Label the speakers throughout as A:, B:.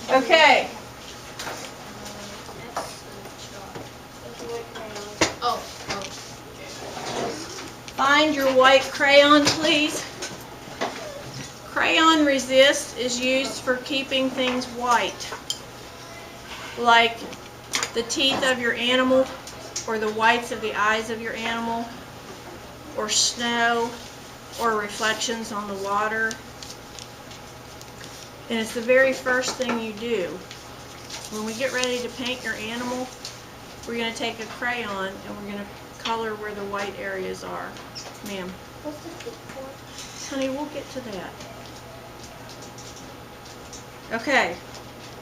A: Okay.
B: Oh.
A: Find your white crayon, please. Crayon resist is used for keeping things white, like the teeth of your animal, or the whites of the eyes of your animal, or snow, or reflections on the water. And it's the very first thing you do. When we get ready to paint your animal, we're going to take a crayon and we're going to color where the white areas are. Ma'am.
C: What's the tip for?
A: Honey, we'll get to that. Okay,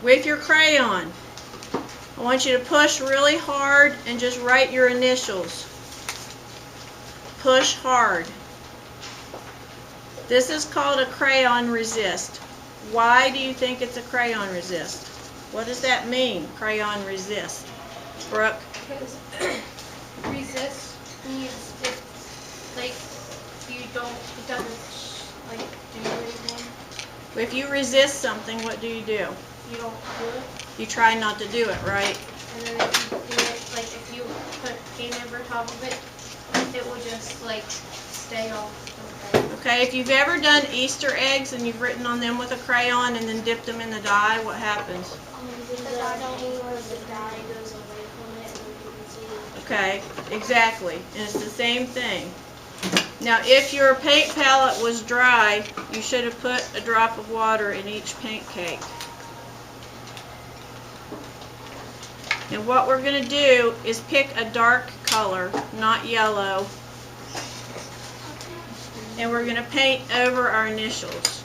A: with your crayon, I want you to push really hard and just write your initials. Push hard. This is called a crayon resist. Why do you think it's a crayon resist? What does that mean, crayon resist? Brooke?
B: Because resist means it doesn't like do anything.
A: If you resist something, what do?
B: You don't do it.
A: You try not to do it, right?
B: And then if you do it, like if you put paint over top of it, it will just like stay off.
A: Okay, if you've ever done Easter eggs and you've written on them with a crayon and then dipped them in the dye, what happens?
C: The dye goes away from it and you can see.
A: Okay, exactly. And it's the same thing. Now, if your paint palette was dry, you should have put a drop of water in each paint cake. And what we're going to do is pick a dark color, not yellow, and we're going to paint over our initials.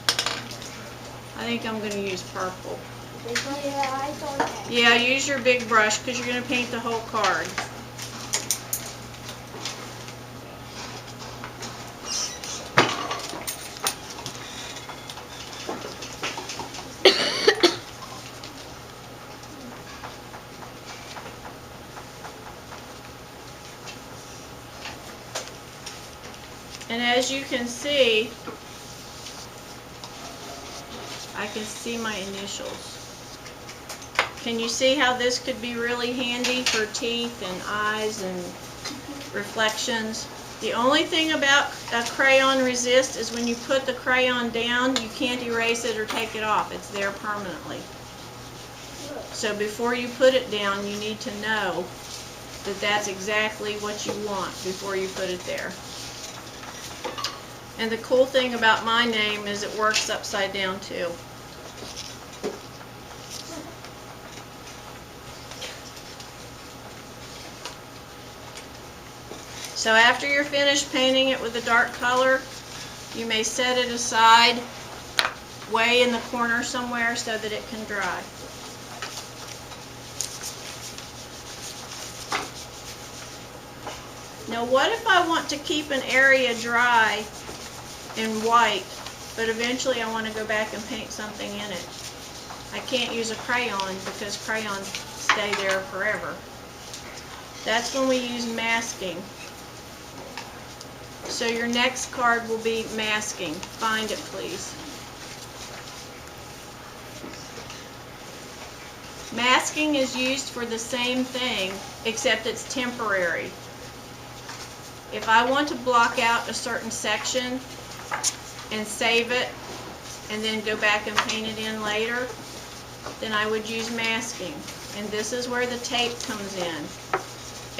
A: I think I'm going to use purple.
C: Yeah, I thought that.
A: Yeah, use your big brush because you're going to paint the whole card. And as you can see, I can see my initials. Can you see how this could be really handy for teeth and eyes and reflections? The only thing about a crayon resist is when you put the crayon down, you can't erase it or take it off. It's there permanently. So before you put it down, you need to know that that's exactly what you want before you put it there. And the cool thing about my name is it works upside down too. So after you're finished painting it with a dark color, you may set it aside way in the corner somewhere so that it can dry. Now what if I want to keep an area dry in white, but eventually I want to go back and paint something in it? I can't use a crayon because crayons stay there forever. That's when we use masking. So your next card will be masking. Find it, please. Masking is used for the same thing, except it's temporary. If I want to block out a certain section and save it, and then go back and paint it in later, then I would use masking. And this is where the tape comes in.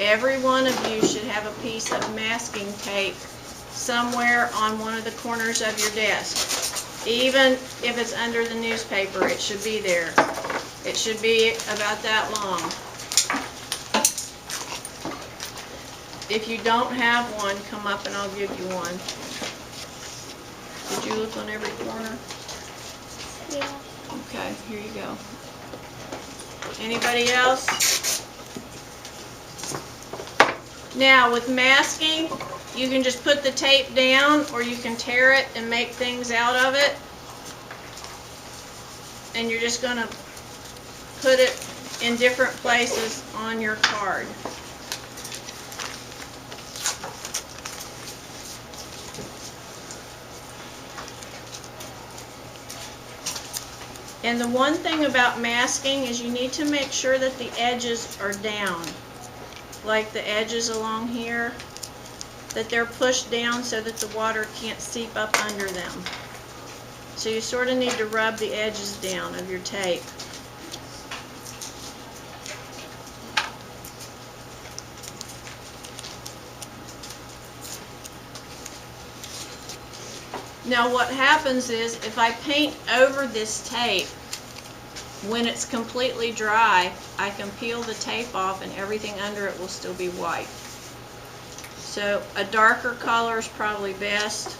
A: Every one of you should have a piece of masking tape somewhere on one of the corners of your desk. Even if it's under the newspaper, it should be there. It should be about that long. If you don't have one, come up and I'll give you one. Did you look on every corner?
C: Yeah.
A: Okay, here you go. Anybody else? Now with masking, you can just put the tape down or you can tear it and make things out of it. And you're just going to put it in different places on your card. And the one thing about masking is you need to make sure that the edges are down, like the edges along here, that they're pushed down so that the water can't seep up under them. So you sort of need to rub the edges down of your tape. Now what happens is, if I paint over this tape, when it's completely dry, I can peel the tape off and everything under it will still be white. So a darker color is probably best.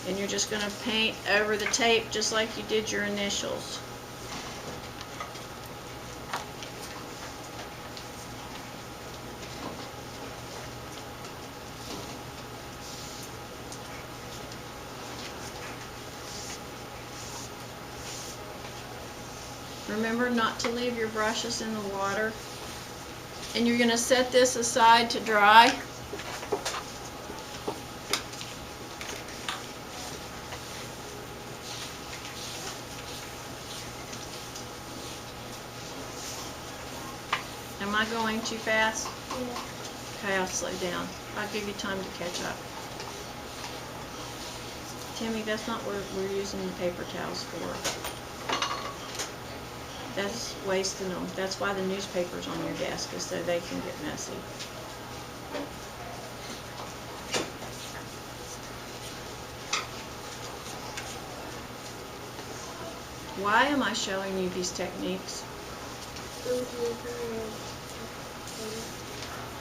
A: And you're just going to paint over the tape just like you did your initials. Remember not to leave your brushes in the water. And you're going to set this aside to dry. Am I going too fast?
C: Yeah.
A: Okay, I'll slow down. I'll give you time to catch up. Timmy, that's not what we're using the paper towels for. That's wasting them. That's why the newspaper's on your desk, is so they can get messy. Why am I showing you these techniques?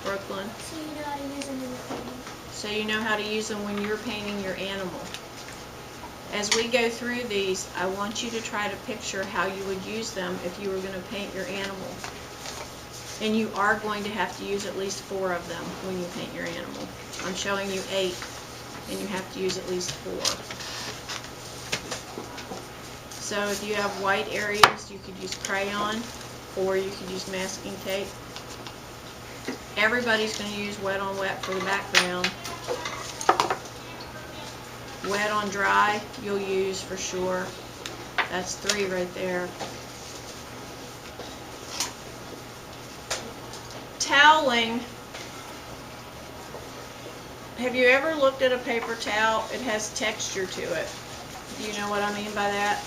A: Brooklyn.
C: So you know how to use them in your painting.
A: So you know how to use them when you're painting your animal. As we go through these, I want you to try to picture how you would use them if you were going to paint your animal. And you are going to have to use at least 4 of them when you paint your animal. I'm showing you 8, and you have to use at least 4. So if you have white areas, you could use crayon, or you could use masking tape. Everybody's going to use wet on wet for the background. Wet on dry, you'll use for sure. That's 3 right there. Toweling. Have you ever looked at a paper towel? It has texture to it. Do you know what I mean by that?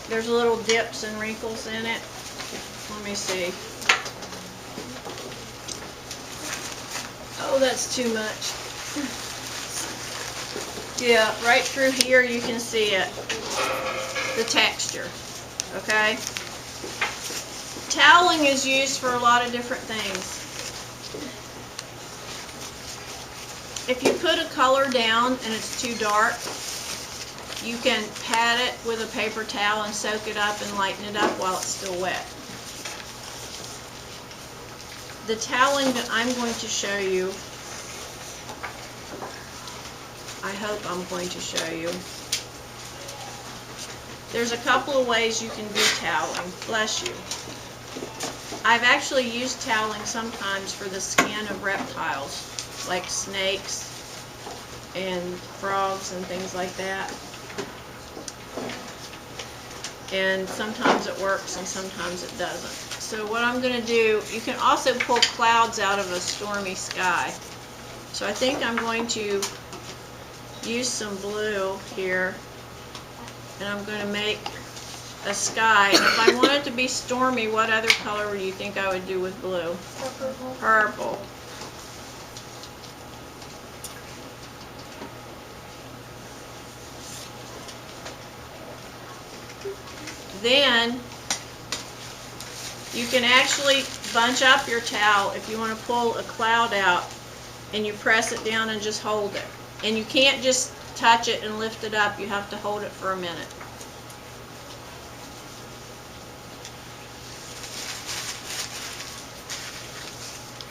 A: There's little dips and wrinkles in it. Let me see. Oh, that's too much. Yeah, right through here you can see it, the texture, okay? Toweling is used for a lot of different things. If you put a color down and it's too dark, you can pat it with a paper towel and soak it up and lighten it up while it's still wet. The toweling that I'm going to show you, I hope I'm going to show you. There's a couple of ways you can do toweling. Bless you. I've actually used toweling sometimes for the skin of reptiles, like snakes and frogs and things like that. And sometimes it works and sometimes it doesn't. So what I'm going to do, you can also pull clouds out of a stormy sky. So I think I'm going to use some blue here, and I'm going to make a sky. And if I want it to be stormy, what other color do you think I would do with blue?
C: Purple.
A: Purple. Then you can actually bunch up your towel if you want to pull a cloud out, and you press it down and just hold it. And you can't just touch it and lift it up. You have to hold it for a minute.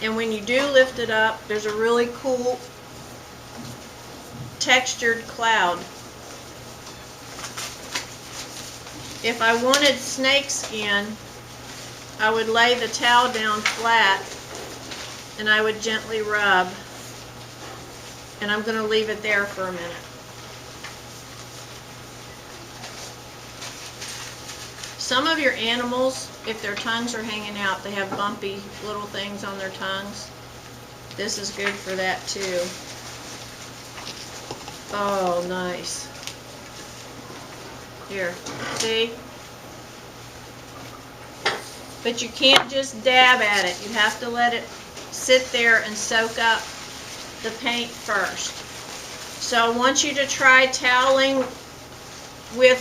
A: And when you do lift it up, there's a really cool textured cloud. If I wanted snake skin, I would lay the towel down flat and I would gently rub. And I'm going to leave it there for a minute. Some of your animals, if their tongues are hanging out, they have bumpy little things on their tongues. This is good for that too. Oh, nice. Here, see? But you can't just dab at it. You have to let it sit there and soak up the paint first. So I want you to try toweling with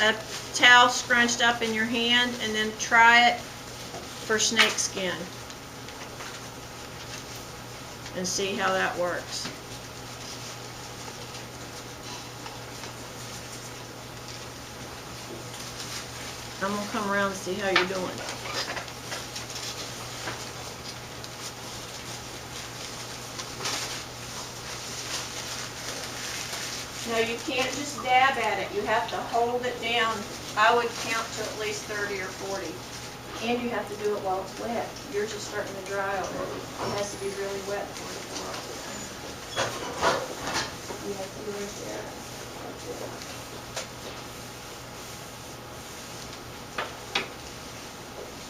A: a towel scrunched up in your hand, and then try it for snake skin and see how that works. I'm going to come around and see how you're doing. Now you can't just dab at it. You have to hold it down. I would count to at least 30 or 40. And you have to do it while it's wet. Yours is starting to dry already. It has to be really wet for it to work. You have to do it there.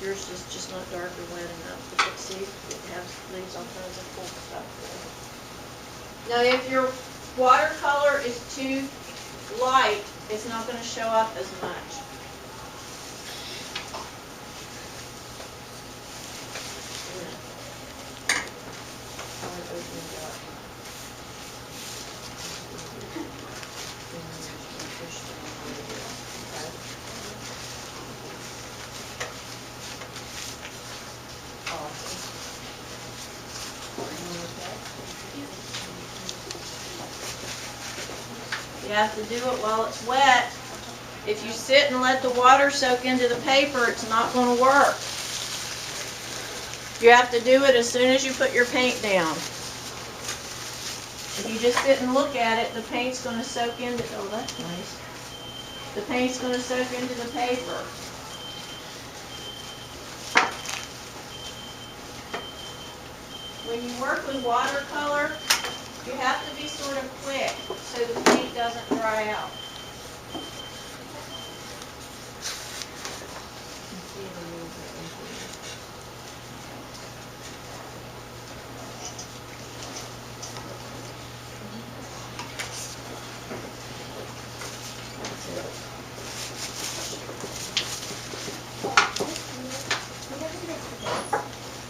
A: Yours is just not dark or wet enough. But see, it leaves all kinds of cool stuff there. Now if your watercolor is too light, it's not going to show up as much. You have to do it while it's wet. If you sit and let the water soak into the paper, it's not going to work. You have to do it as soon as you put your paint down. If you just sit and look at it, the paint's going to soak into, oh, that's nice. The paint's going to soak into the paper. When you work with watercolor, you have to be sort of quick so the paint doesn't dry out.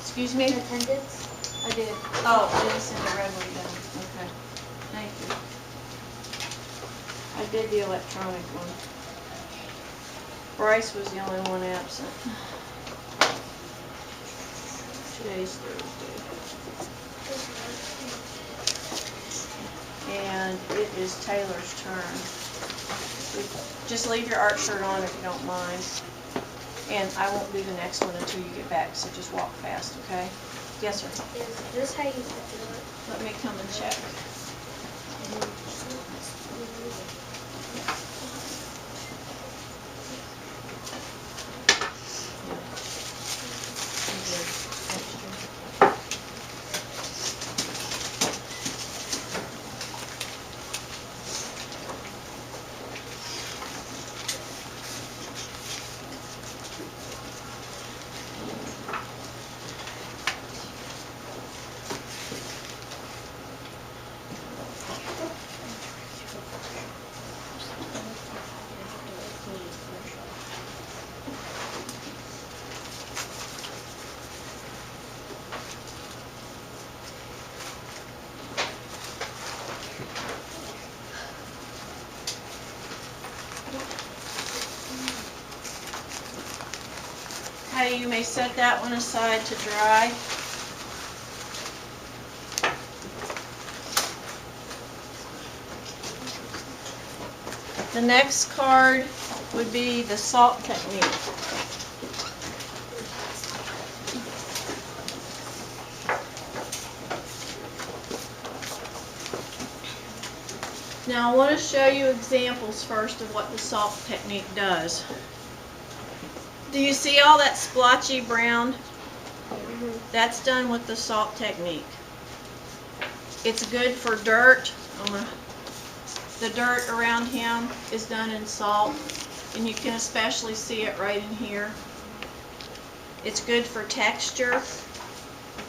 A: Excuse me?
C: Attendance?
A: I did. Oh, I didn't send the red one down. Okay. Thank you. I did the electronic one. Bryce was the only one absent. Today's Thursday. And it is Taylor's turn. Just leave your art shirt on if you don't mind. And I won't do the next one until you get back, so just walk fast, okay? Yes, sir.
C: Is this how you have to do it?
A: Let me come and check. Okay, you may set that one aside to dry. The next card would be the salt technique. Now I want to show you examples first of what the salt technique does. Do you see all that splotchy brown? That's done with the salt technique. It's good for dirt. The dirt around him is done in salt. and you can especially see it right in here. It's good for texture.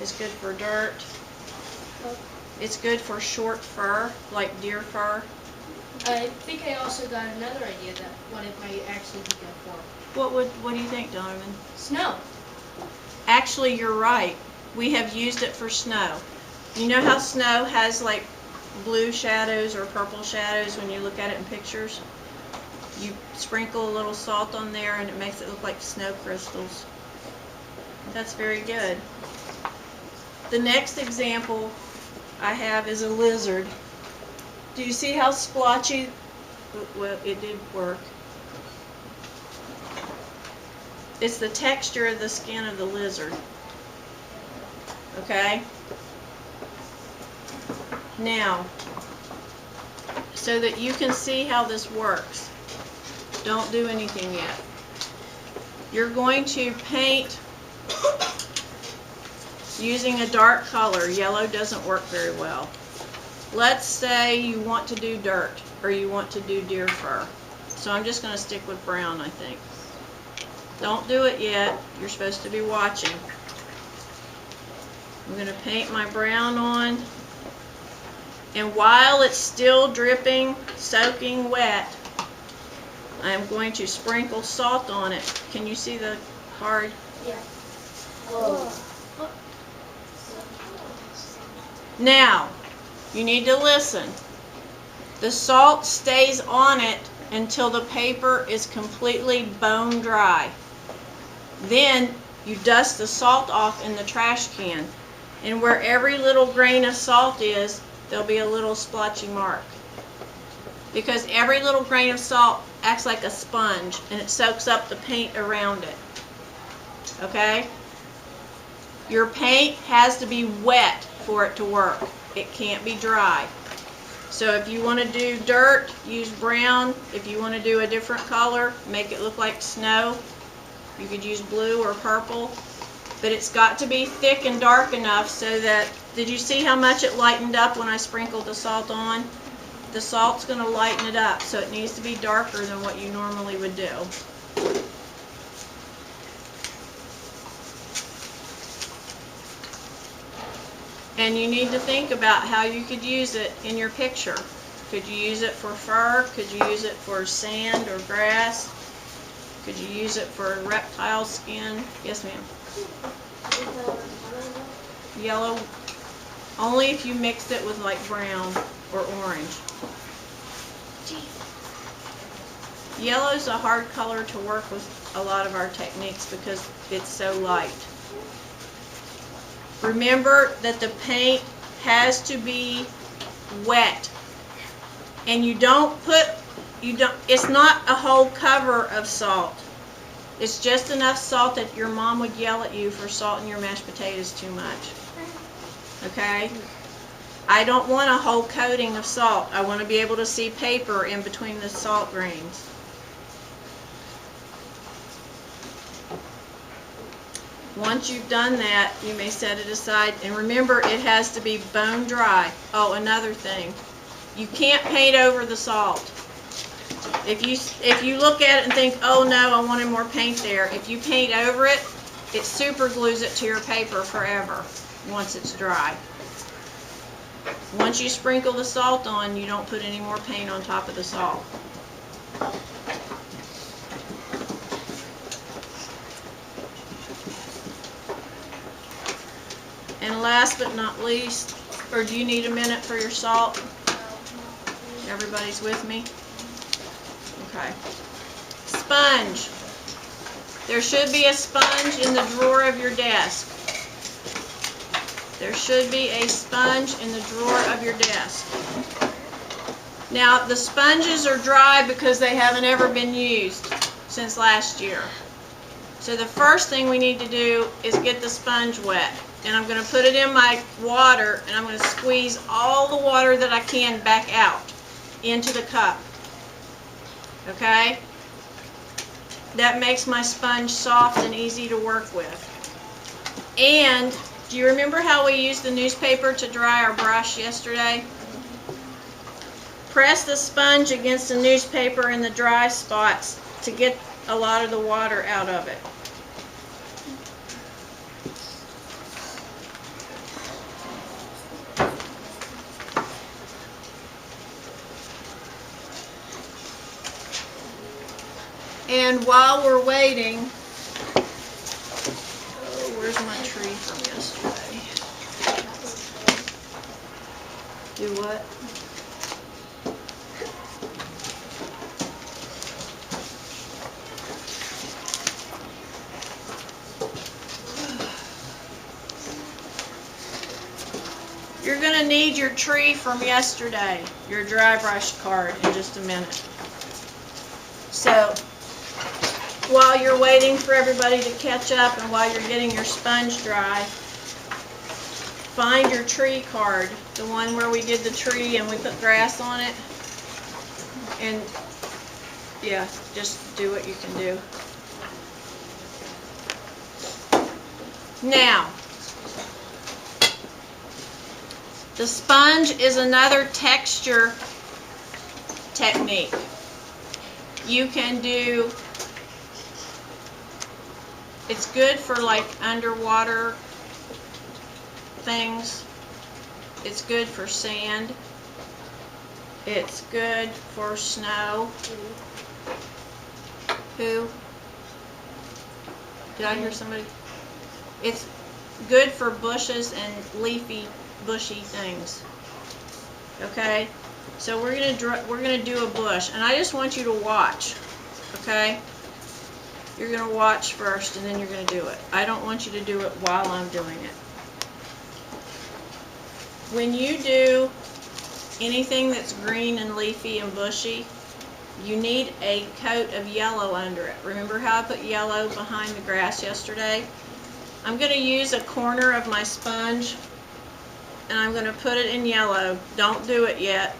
A: It's good for dirt. It's good for short fur, like deer fur.
B: I think I also got another idea that what it might actually be good for.
A: What do you think, Donovan?
B: Snow.
A: Actually, you're right. We have used it for snow. You know how snow has like blue shadows or purple shadows when you look at it in pictures? You sprinkle a little salt on there and it makes it look like snow crystals. That's very good. The next example I have is a lizard. Do you see how splotchy? Well, it did work. It's the texture of the skin of the lizard. Okay? Now, so that you can see how this works, don't do anything yet. You're going to paint using a dark color. Yellow doesn't work very well. Let's say you want to do dirt or you want to do deer fur. So I'm just going to stick with brown, I think. Don't do it yet. You're supposed to be watching. I'm going to paint my brown on. And while it's still dripping, soaking wet, I'm going to sprinkle salt on it. Can you see the hard?
C: Yeah. Whoa.
A: Now, you need to listen. The salt stays on it until the paper is completely bone dry. Then you dust the salt off in the trash can. And where every little grain of salt is, there'll be a little splotchy mark. Because every little grain of salt acts like a sponge and it soaks up the paint around it. Okay? Your paint has to be wet for it to work. It can't be dry. So if you want to do dirt, use brown. If you want to do a different color, make it look like snow, you could use blue or purple. But it's got to be thick and dark enough so that, did you see how much it lightened up when I sprinkled the salt on? The salt's going to lighten it up, so it needs to be darker than what you normally would do. And you need to think about how you could use it in your picture. Could you use it for fur? Could you use it for sand or grass? Could you use it for reptile skin? Yes, ma'am. Yellow, only if you mixed it with like brown or orange. Yellow's a hard color to work with a lot of our techniques because it's so light. Remember that the paint has to be wet. And it's not a whole cover of salt. It's just enough salt that your mom would yell at you for salting your mashed potatoes too much. Okay? I don't want a whole coating of salt. I want to be able to see paper in between the salt grains. Once you've done that, you may set it aside. And remember, it has to be bone dry. Oh, another thing. You can't paint over the salt. If you look at it and think, oh no, I wanted more paint there, if you paint over it, it super glues it to your paper forever once it's dry. Once you sprinkle the salt on, you don't put any more paint on top of the salt. And last but not least, or do you need a minute for your salt? Everybody's with me? Okay. Sponge. There should be a sponge in the drawer of your desk. There should be a sponge in the drawer of your desk. Now, the sponges are dry because they haven't ever been used since last year. So the first thing we need to do is get the sponge wet. And I'm going to put it in my water, and I'm going to squeeze all the water that I can back out into the cup. Okay? That makes my sponge soft and easy to work with. And do you remember how we used the newspaper to dry our brush yesterday? Press the sponge against the newspaper in the dry spots to get a lot of the water out of it. And while we're waiting, oh, where's my tree from yesterday? Do what? You're going to need your tree from yesterday, your dry brush card, in just a minute. So, while you're waiting for everybody to catch up and while you're getting your sponge dry, find your tree card, the one where we did the tree and we put grass on it. And, yeah, just do what you can do. Now, the sponge is another texture technique. You can do, it's good for like underwater things. It's good for sand. It's good for snow. Who? Did I hear somebody? It's good for bushes and leafy, bushy things. Okay? So we're gonna do a bush, and I just want you to watch. Okay? You're gonna watch first, and then you're gonna do it. I don't want you to do it while I'm doing it. When you do anything that's green and leafy and bushy, you need a coat of yellow under it. Remember how I put yellow behind the grass yesterday? I'm going to use a corner of my sponge and I'm going to put it in yellow. Don't do it yet.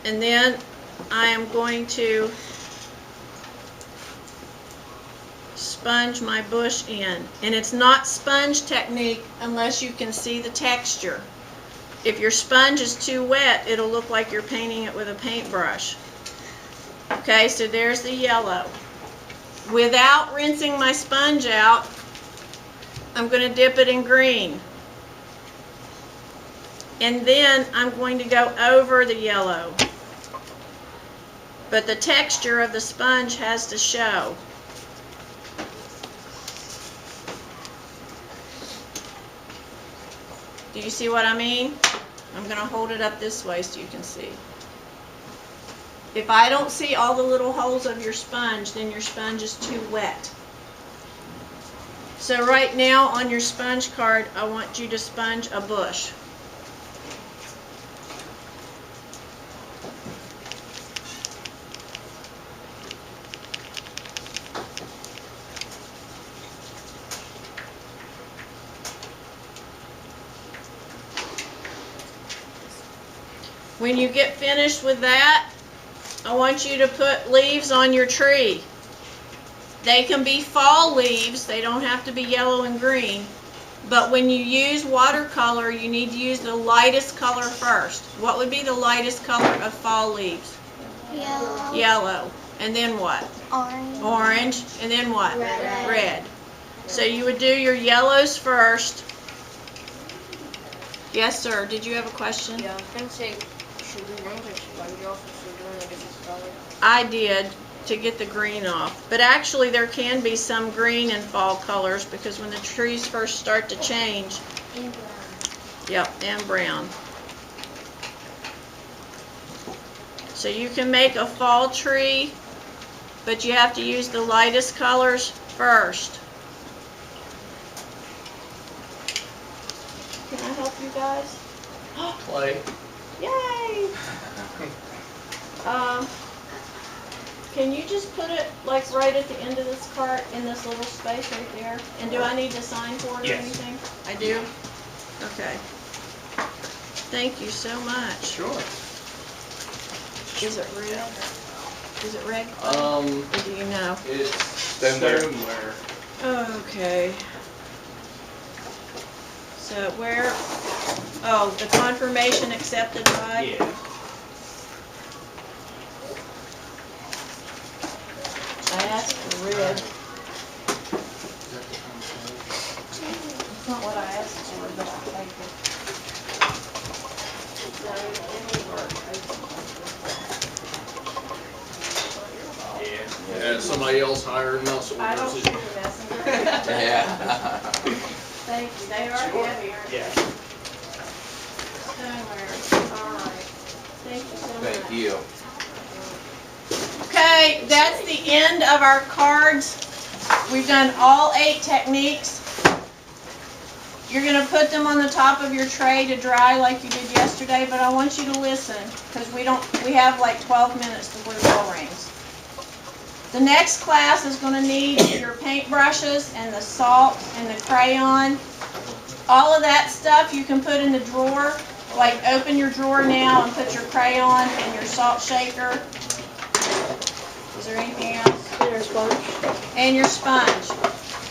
A: And then I am going to sponge my bush in. And it's not sponge technique unless you can see the texture. If your sponge is too wet, it'll look like you're painting it with a paintbrush. Okay, so there's the yellow. Without rinsing my sponge out, I'm going to dip it in green. And then I'm going to go over the yellow. But the texture of the sponge has to show. Do you see what I mean? I'm going to hold it up this way so you can see. If I don't see all the little holes of your sponge, then your sponge is too wet. So right now on your sponge card, I want you to sponge a bush. When you get finished with that, I want you to put leaves on your tree. They can be fall leaves, they don't have to be yellow and green. But when you use watercolor, you need to use the lightest color first. What would be the lightest color of fall leaves?
C: Yellow.
A: Yellow. And then what?
C: Orange.
A: Orange. And then what?
C: Red.
A: Red. So you would do your yellows first. Yes, sir. Did you have a question?
D: Yeah, I was gonna say, should we run the sponge off if we're doing a different color?
A: I did, to get the green off. But actually there can be some green in fall colors because when the trees first start to change.
C: And brown.
A: Yep, and brown. So you can make a fall tree, but you have to use the lightest colors first. Can I help you guys?
E: Play.
A: Yay! Can you just put it like right at the end of this cart in this little space right there? And do I need to sign for it or
E: Yes.
A: anything? I do? Okay. Thank you so much.
E: Sure.
A: Is it red? Is it red?
E: Um,
A: Or do you know?
E: it's
F: Stoneware.
A: Okay. So where, oh, the confirmation accepted by?
F: Yeah.
A: I asked for red. It's not what I asked for, but I'll take it.
E: Yeah, somebody else hired us.
A: I don't shoot a messenger.
F: Yeah.
A: Thank you. They are heavy, aren't they?
E: Yeah.
A: Somewhere. All right. Thank you so much.
F: Thank you.
A: Okay, that's the end of our cards. We've done all 8 techniques. You're going to put them on the top of your tray to dry like you did yesterday, but I want you to listen because we have like 12 minutes before the bell rings. The next class is going to need your paint brushes and the salt and the crayon. All of that stuff you can put in the drawer. Like open your drawer now and put your crayon and your salt shaker. Is there anything else?
C: And your sponge.
A: And your sponge.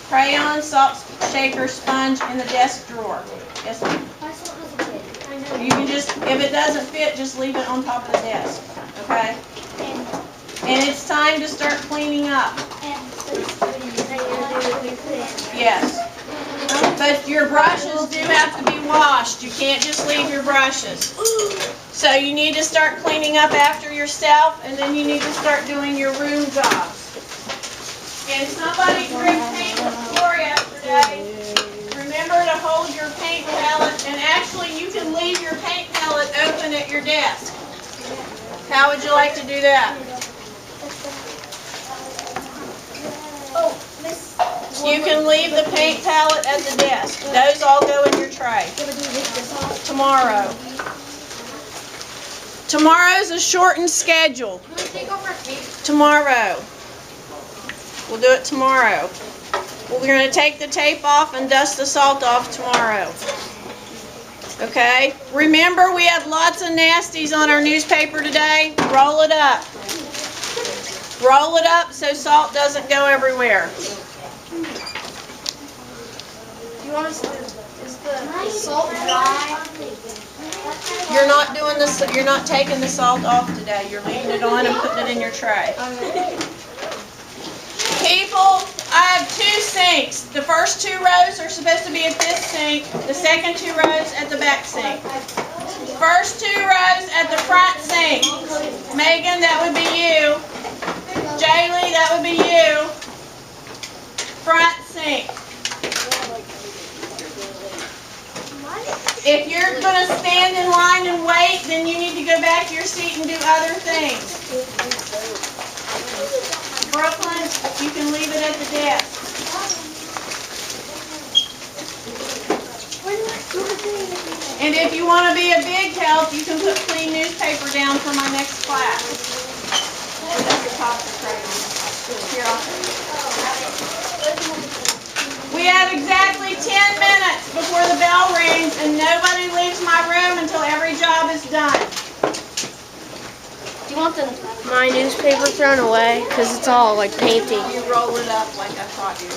A: Crayon, salt shaker, sponge in the desk drawer. Yes, ma'am.
C: My salt doesn't fit. I know.
A: You can just, if it doesn't fit, just leave it on top of the desk. Okay? And it's time to start cleaning up. Yes. But your brushes do have to be washed. You can't just leave your brushes. So you need to start cleaning up after yourself, and then you need to start doing your room jobs. And somebody dripped paint on the floor yesterday. Remember to hold your paint palette, and actually you can leave your paint palette open at your desk. How would you like to do that?
C: Oh, Miss.
A: You can leave the paint palette at the desk. Those all go in your tray. Tomorrow. Tomorrow's a shortened schedule.
B: Can we take over tape?
A: Tomorrow. We'll do it tomorrow. We're going to take the tape off and dust the salt off tomorrow. Okay? Remember, we had lots of nasties on our newspaper today. Roll it up. Roll it up so salt doesn't go everywhere.
B: You want us to, is the salt dry?
A: You're not taking the salt off today. You're leaving it on and putting it in your tray. People, I have 2 sinks. The first 2 rows are supposed to be at this sink. The second 2 rows at the back sink. First 2 rows at the front sink. Megan, that would be you. Jaylee, that would be you. Front sink. If you're going to stand in line and wait, then you need to go back to your seat and do other things. Brooklyn, you can leave it at the desk. And if you want to be a big help, you can put clean newspaper down for my next class. That's the top of the crayon. Here, I'll show you. We have exactly 10 minutes before the bell rings, and nobody leaves my room until every job is done.
C: Do you want my newspaper thrown away? Because it's all like painty.
A: You roll it up like I taught you.